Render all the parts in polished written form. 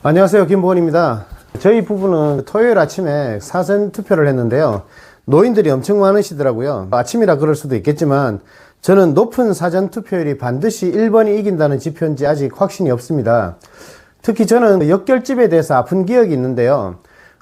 안녕하세요, 김보은입니다. 저희 부부는 토요일 아침에 사전 투표를 했는데요. 노인들이 엄청 많으시더라고요. 아침이라 그럴 수도 있겠지만 저는 높은 사전 투표율이 반드시 1번이 이긴다는 지표인지 아직 확신이 없습니다. 특히 저는 역결집에 대해서 아픈 기억이 있는데요.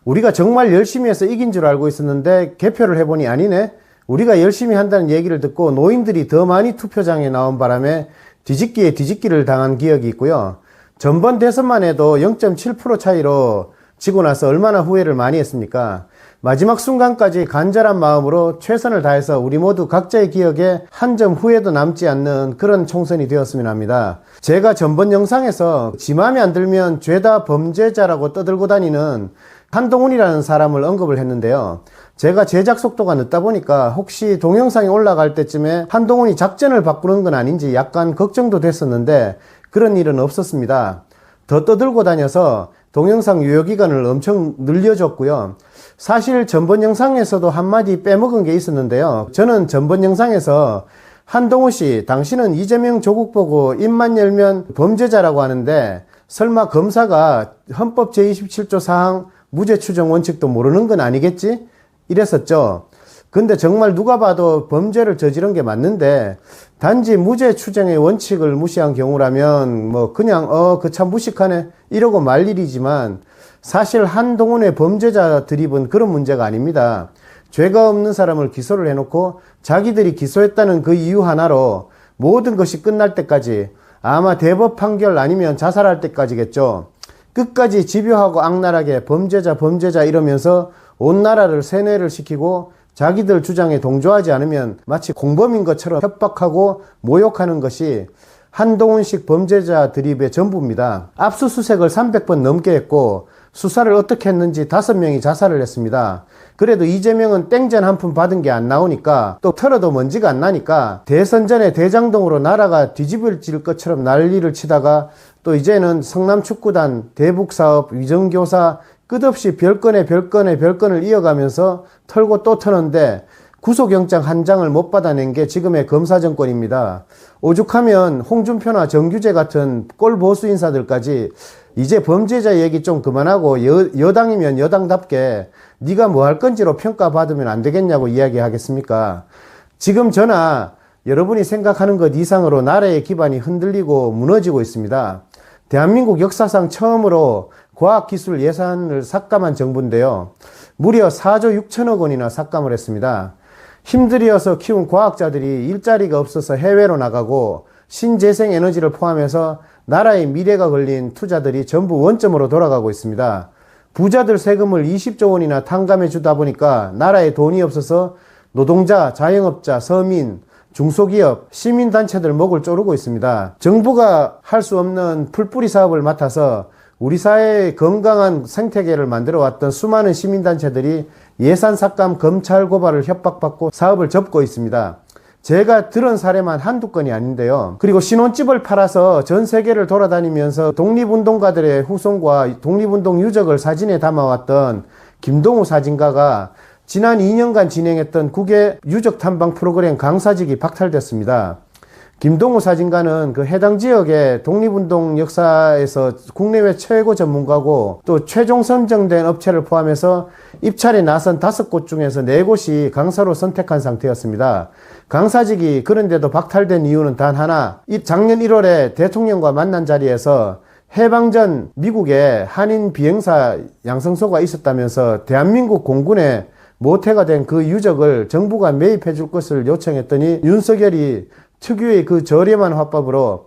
우리가 정말 열심히 해서 이긴 줄 알고 있었는데 개표를 해보니 아니네? 우리가 열심히 한다는 얘기를 듣고 노인들이 더 많이 투표장에 나온 바람에 뒤집기에 뒤집기를 당한 기억이 있고요. 전번 대선만 해도 0.7% 차이로 지고 나서 얼마나 후회를 많이 했습니까? 마지막 순간까지 간절한 마음으로 최선을 다해서 우리 모두 각자의 기억에 한 점 후회도 남지 않는 그런 총선이 되었으면 합니다. 제가 전번 영상에서 지 맘에 안 들면 죄다 범죄자라고 떠들고 다니는 한동훈이라는 사람을 언급을 했는데요. 제가 제작 속도가 늦다 보니까 혹시 동영상이 올라갈 때쯤에 한동훈이 작전을 바꾸는 건 아닌지 약간 걱정도 됐었는데 그런 일은 없었습니다. 더 떠들고 다녀서 동영상 유효기간을 엄청 늘려줬고요. 사실 전번 영상에서도 한마디 빼먹은 게 있었는데요. 저는 전번 영상에서 한동훈 씨, 당신은 이재명 조국 보고 입만 열면 범죄자라고 하는데 설마 검사가 헌법 제27조 사항 무죄 추정 원칙도 모르는 건 아니겠지? 이랬었죠. 근데 정말 누가 봐도 범죄를 저지른 게 맞는데 단지 무죄 추정의 원칙을 무시한 경우라면 뭐 그냥 그 참 무식하네 이러고 말 일이지만 사실 한동훈의 범죄자 드립은 그런 문제가 아닙니다. 죄가 없는 사람을 기소를 해놓고 자기들이 기소했다는 그 이유 하나로 모든 것이 끝날 때까지 아마 대법 판결 아니면 자살할 때까지겠죠. 끝까지 집요하고 악랄하게 범죄자 이러면서 온 나라를 세뇌를 시키고 자기들 주장에 동조하지 않으면 마치 공범인 것처럼 협박하고 모욕하는 것이 한동훈식 범죄자 드립의 전부입니다. 압수수색을 300번 넘게 했고 수사를 어떻게 했는지 5명이 자살을 했습니다. 그래도 이재명은 땡전 한 푼 받은 게 안 나오니까 또 털어도 먼지가 안 나니까 대선 전에 대장동으로 나라가 뒤집어질 것처럼 난리를 치다가 또 이제는 성남축구단, 대북사업, 위정교사 끝없이 별건을 이어가면서 털고 또 터는데 구속영장 한 장을 못 받아낸 게 지금의 검사 정권입니다. 오죽하면 홍준표나 정규재 같은 꼴보수 인사들까지 이제 범죄자 얘기 좀 그만하고 여당이면 여당답게 네가 뭐 할 건지로 평가받으면 안 되겠냐고 이야기하겠습니까? 지금 저나 여러분이 생각하는 것 이상으로 나라의 기반이 흔들리고 무너지고 있습니다. 대한민국 역사상 처음으로 과학기술 예산을 삭감한 정부인데요. 무려 4조 6천억 원이나 삭감을 했습니다. 힘들여서 키운 과학자들이 일자리가 없어서 해외로 나가고 신재생 에너지를 포함해서 나라의 미래가 걸린 투자들이 전부 원점으로 돌아가고 있습니다. 부자들 세금을 20조 원이나 탕감해 주다 보니까 나라에 돈이 없어서 노동자, 자영업자, 서민, 중소기업, 시민단체들 목을 조르고 있습니다. 정부가 할 수 없는 풀뿌리 사업을 맡아서 우리 사회의 건강한 생태계를 만들어 왔던 수많은 시민단체들이 예산 삭감, 검찰 고발을 협박받고 사업을 접고 있습니다. 제가 들은 사례만 한두 건이 아닌데요. 그리고 신혼집을 팔아서 전 세계를 돌아다니면서 독립운동가들의 후손과 독립운동 유적을 사진에 담아왔던 김동우 사진가가 지난 2년간 진행했던 국외 유적 탐방 프로그램 강사직이 박탈됐습니다. 김동우 사진가는 그 해당 지역의 독립운동 역사에서 국내외 최고 전문가고 또 최종 선정된 업체를 포함해서 입찰에 나선 5곳 중에서 4곳이 강사로 선택한 상태였습니다. 강사직이 그런데도 박탈된 이유는 단 하나, 작년 1월에 대통령과 만난 자리에서 해방 전 미국에 한인 비행사 양성소가 있었다면서 대한민국 공군에 모태가 된 그 유적을 정부가 매입해 줄 것을 요청했더니 윤석열이 특유의 그 저렴한 화법으로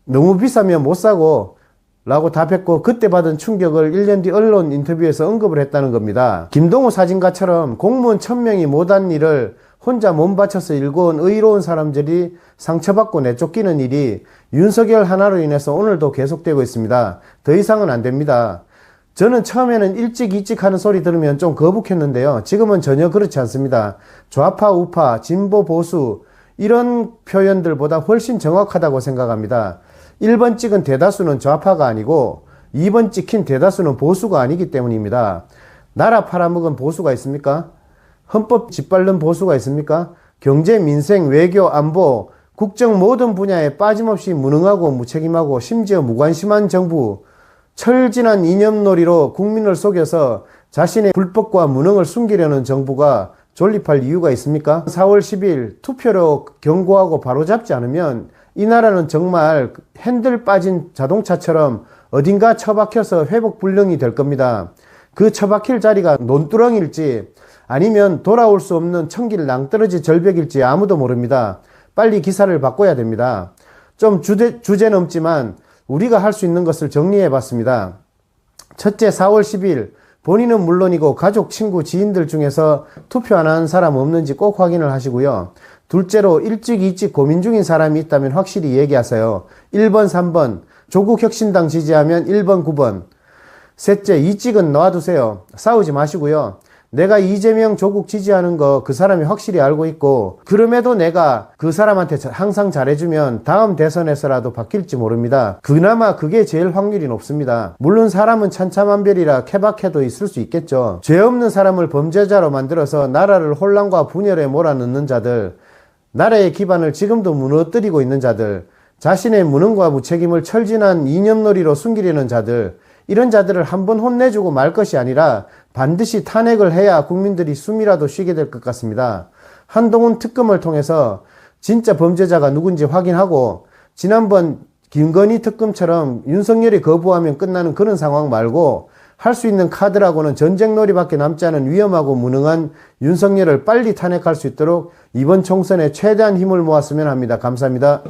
너무 비싸면 못 사고 라고 답했고 그때 받은 충격을 1년 뒤 언론 인터뷰에서 언급을 했다는 겁니다. 김동우 사진가처럼 공무원 1000명이 못한 일을 혼자 몸 바쳐서 일궈온 의로운 사람들이 상처받고 내쫓기는 일이 윤석열 하나로 인해서 오늘도 계속되고 있습니다. 더 이상은 안 됩니다. 저는 처음에는 일찍 하는 소리 들으면 좀 거북했는데요. 지금은 전혀 그렇지 않습니다. 좌파, 우파, 진보, 보수 이런 표현들보다 훨씬 정확하다고 생각합니다. 1번 찍은 대다수는 좌파가 아니고 2번 찍힌 대다수는 보수가 아니기 때문입니다. 나라 팔아먹은 보수가 있습니까? 헌법 짓밟는 보수가 있습니까? 경제, 민생, 외교, 안보, 국정 모든 분야에 빠짐없이 무능하고 무책임하고 심지어 무관심한 정부, 철진한 이념놀이로 국민을 속여서 자신의 불법과 무능을 숨기려는 정부가 존립할 이유가 있습니까? 4월 10일 투표로 경고하고 바로잡지 않으면 이 나라는 정말 핸들 빠진 자동차처럼 어딘가 처박혀서 회복불능이 될 겁니다. 그 처박힐 자리가 논두렁일지 아니면 돌아올 수 없는 천길 낭떠러지 절벽일지 아무도 모릅니다. 빨리 기사를 바꿔야 됩니다. 좀 주제 넘지만 우리가 할 수 있는 것을 정리해 봤습니다. 첫째, 4월 10일 본인은 물론이고 가족, 친구, 지인들 중에서 투표 안 하는 사람 없는지 꼭 확인을 하시고요. 둘째로 일찍 고민 중인 사람이 있다면 확실히 얘기하세요. 1번, 3번 조국혁신당 지지하면 1번, 9번. 셋째, 이직은 놔두세요. 싸우지 마시고요. 내가 이재명 조국 지지하는 거 그 사람이 확실히 알고 있고 그럼에도 내가 그 사람한테 항상 잘해주면 다음 대선에서라도 바뀔지 모릅니다. 그나마 그게 제일 확률이 높습니다. 물론 사람은 천차만별이라 케바케도 있을 수 있겠죠. 죄 없는 사람을 범죄자로 만들어서 나라를 혼란과 분열에 몰아넣는 자들, 나라의 기반을 지금도 무너뜨리고 있는 자들, 자신의 무능과 무책임을 철진한 이념놀이로 숨기려는 자들, 이런 자들을 한번 혼내주고 말 것이 아니라 반드시 탄핵을 해야 국민들이 숨이라도 쉬게 될 것 같습니다. 한동훈 특검을 통해서 진짜 범죄자가 누군지 확인하고 지난번 김건희 특검처럼 윤석열이 거부하면 끝나는 그런 상황 말고 할 수 있는 카드라고는 전쟁놀이밖에 남지 않은 위험하고 무능한 윤석열을 빨리 탄핵할 수 있도록 이번 총선에 최대한 힘을 모았으면 합니다. 감사합니다.